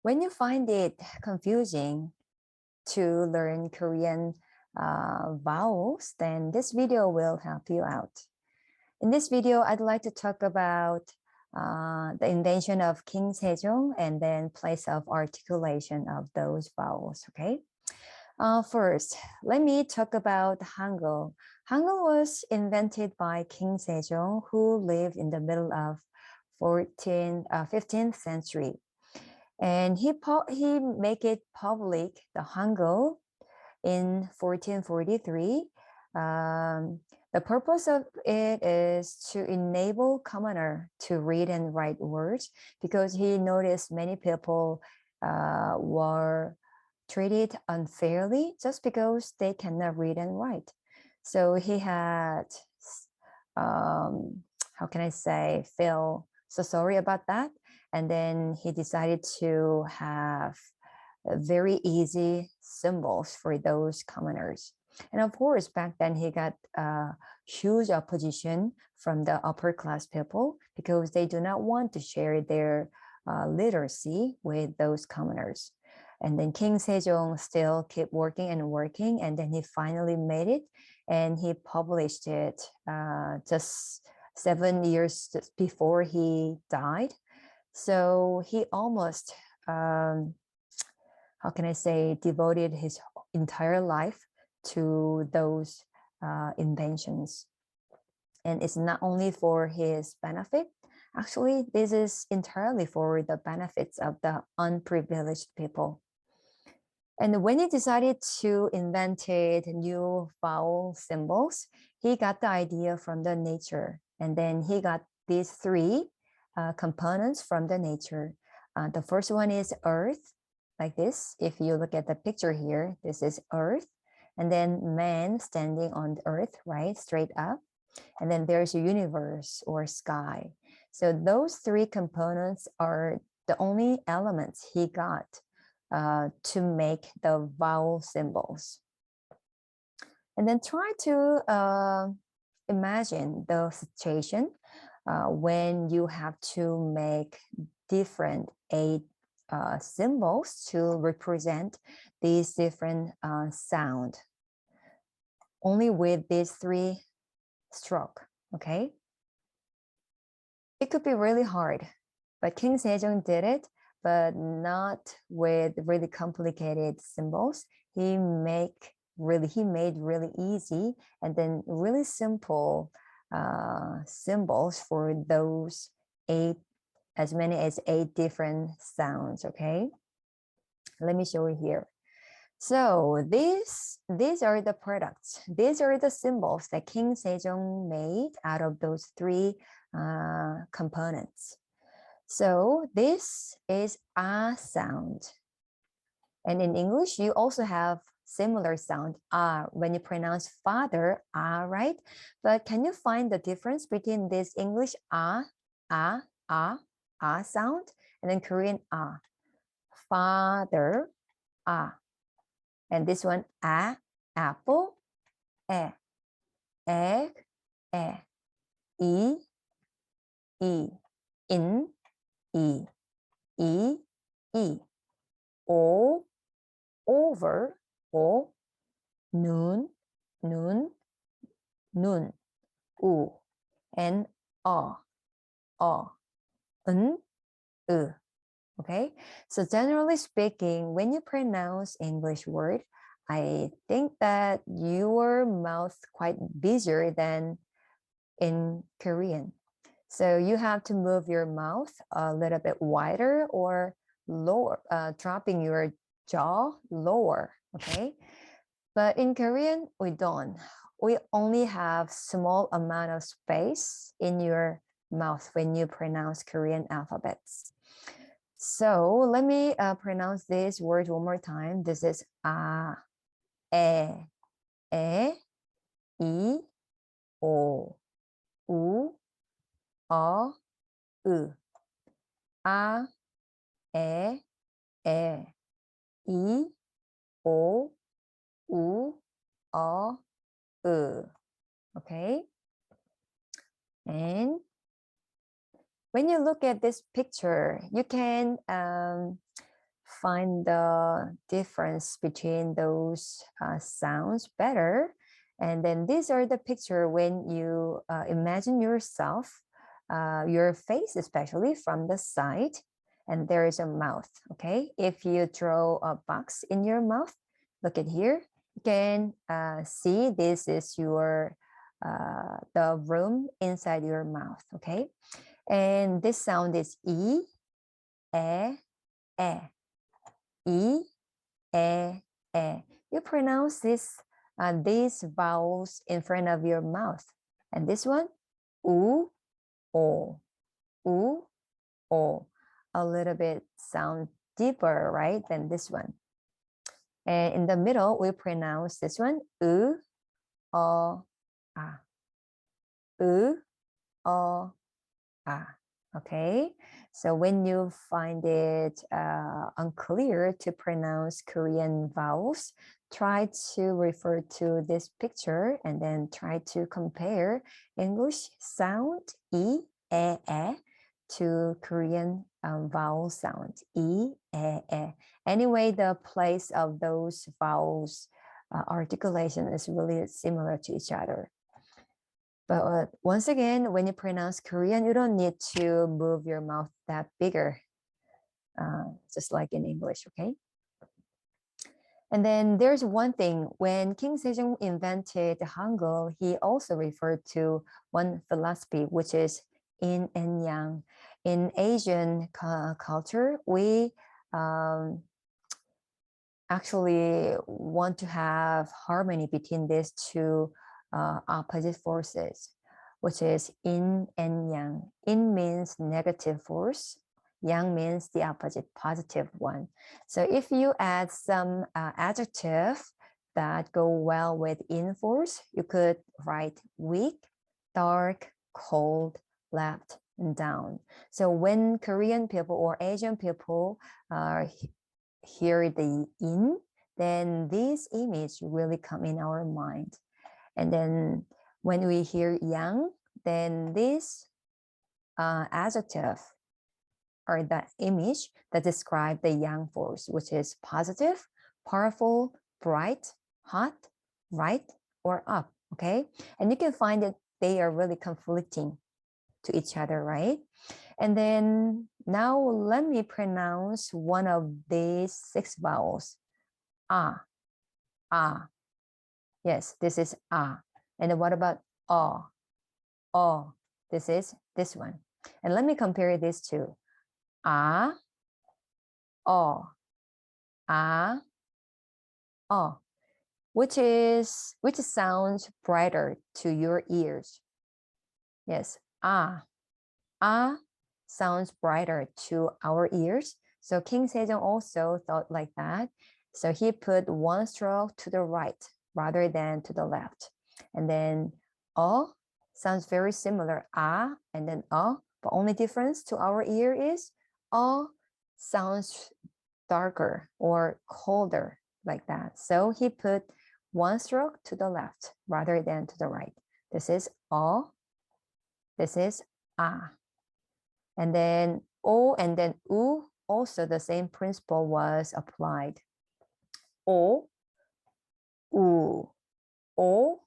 When you find it confusing to learn Korean vowels, then this video will help you out. In this video, I'd like to talk about the invention of King Se-jong and then place of articulation of those vowels, okay? First, let me talk about Hangul. Hangul was invented by King Se-jong, who lived in the middle of 15th century. And he make it public, the Hangul, in 1443. The purpose of it is to enable commoner to read and write words, because he noticed many people were treated unfairly just because they cannot read and write. So he had, how can I say, feel so sorry about that. And then he decided to have very easy symbols for those commoners. And of course, back then he got huge opposition from the upper class people, because they do not want to share their literacy with those commoners. And then King Se-jong still kept working and working, and then he finally made it, and he published it just 7 years before he died. So he almost, how can I say, devoted his entire life to those inventions. And it's not only for his benefit. Actually, this is entirely for the benefits of the unprivileged people. And when he decided to invent new vowel symbols, he got the idea from the nature. And then he got these three components from the nature. The first one is earth, like this. If you look at the picture here, this is earth. And then man standing on the earth, right, straight up. And then there's a universe or sky. So those three components are the only elements he got to make the vowel symbols. And then try to imagine the situation when you have to make different symbols to represent these different sound, only with these three stroke, okay? It could be really hard, but King Se-jong did it, but not with really complicated symbols. He made really easy and then really simple symbols for those as many as 8 different sounds, okay? Let me show you here. So these are the products. These are the symbols that King Se-jong made out of those three components. So this is a sound. And in English, you also have similar sound, when you pronounce father, right? But can you find the difference between this English sound, and then Korean father, and this one apple, egg, in, over, noon, and okay? So generally speaking, when you pronounce English word, I think that your mouth quite busier than in Korean. So you have to move your mouth a little bit wider or lower, dropping your jaw lower, okay? But in Korean, we don't. We only have small amount of space in your mouth when you pronounce Korean alphabets. So let me pronounce this word one more time. This is e, i, o, u, e, i, o, u, e. Okay. And when you look at this picture, you can find the difference between those sounds better. And then these are the picture when you imagine yourself, your face especially from the side, and there is a mouth, okay? If you draw a box in your mouth, look at here, you can see this is your the room inside your mouth, okay? And this sound is E, E, E, E, E, E. You pronounce these vowels in front of your mouth. And this one, U, O, U, O. A little bit sound deeper, right, than this one. And in the middle, we pronounce this one, U, O, A. U, O, A. Okay, so when you find it unclear to pronounce Korean vowels, try to refer to this picture and then try to compare English sound E, E, E to Korean vowel sound E, E, E. Anyway, the place of those vowels articulation is really similar to each other. But once again, when you pronounce Korean, you don't need to move your mouth that bigger, just like in English, okay? And then there's one thing, when King Se-jong invented Hangul, he also referred to one philosophy, which is yin and yang. In Asian culture, we actually want to have harmony between these two opposite forces, which is yin and yang. Yin means negative force, yang means the opposite, positive one. So if you add some adjective that go well with yin force, you could write weak, dark, cold, left, and down. So when Korean people or Asian people hear the yin, then this image really come in our mind. And then when we hear yang, then this adjective or the image that describe the yang force, which is positive, powerful, bright, hot, right, or up, okay? And you can find that they are really conflicting to each other, right? And then now let me pronounce one of these 6 vowels. Ah, ah. Yes, this is ah. And then what about oh? Oh, this is this one. And let me compare these two. Ah, oh, ah, oh. Which sounds brighter to your ears? Yes, ah sounds brighter to our ears. So King Se-jong also thought like that. So he put one stroke to the right rather than to the left. And then sounds very similar, and then but only difference to our ear is sounds darker or colder like that. So he put one stroke to the left rather than to the right. This is this is and then O and then U, also the same principle was applied. O, U, O,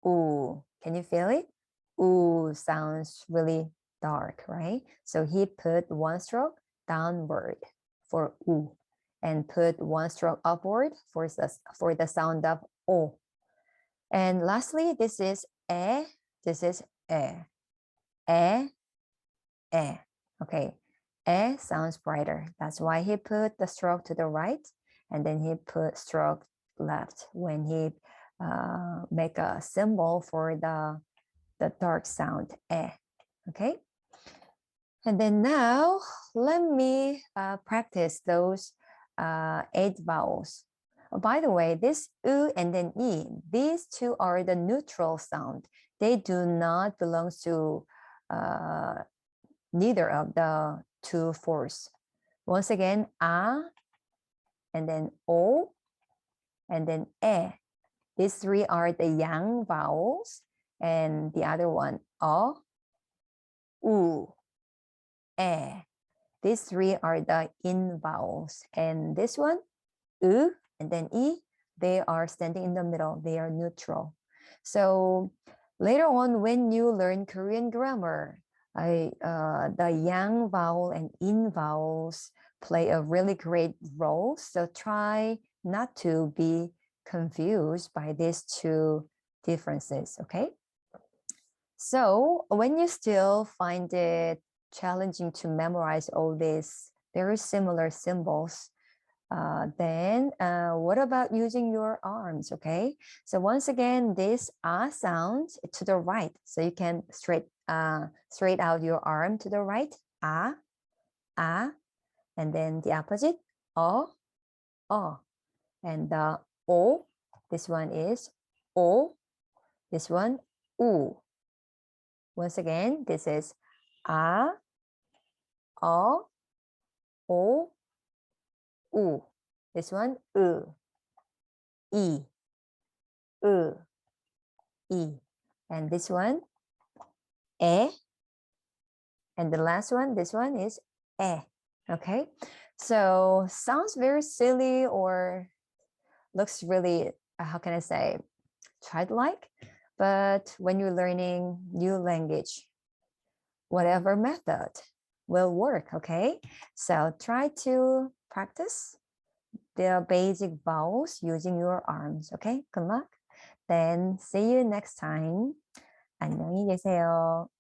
U. Can you feel it? U sounds really dark, right? So he put one stroke downward for U and put one stroke upward for the sound of O. And lastly, this is E, this is E. E, E. Okay, E sounds brighter. That's why he put the stroke to the right and then he put stroke left when he make a symbol for the dark sound E. Okay, and then now let me practice those 8 vowels. Oh, by the way, this U and then E, these two are the neutral sound. They do not belong to neither of the 2 force. Once again, A, and then O, and then E. These 3 are the yang vowels, and the other one, U, E. These three are the in vowels. And this one, U, and then E, they are standing in the middle. They are neutral. So later on, when you learn Korean grammar, the yang vowel and in vowels play a really great role. So try not to be confused by these two differences, okay? So when you still find it challenging to memorize all these very similar symbols, then what about using your arms, okay? So once again, this ah sound to the right. So you can straight out your arm to the right, ah, and then the opposite, oh. And the o, this one is o, this one, u. Once again, this is a, o, u. This one, e, e. And this one, e. And the last one, this one is e. Okay, so sounds very silly or looks really, how can I say, childlike. But when you're learning new language, whatever method will work, okay? So try to practice the basic vowels using your arms, okay? Good luck. Then see you next time. 안녕히 계세요.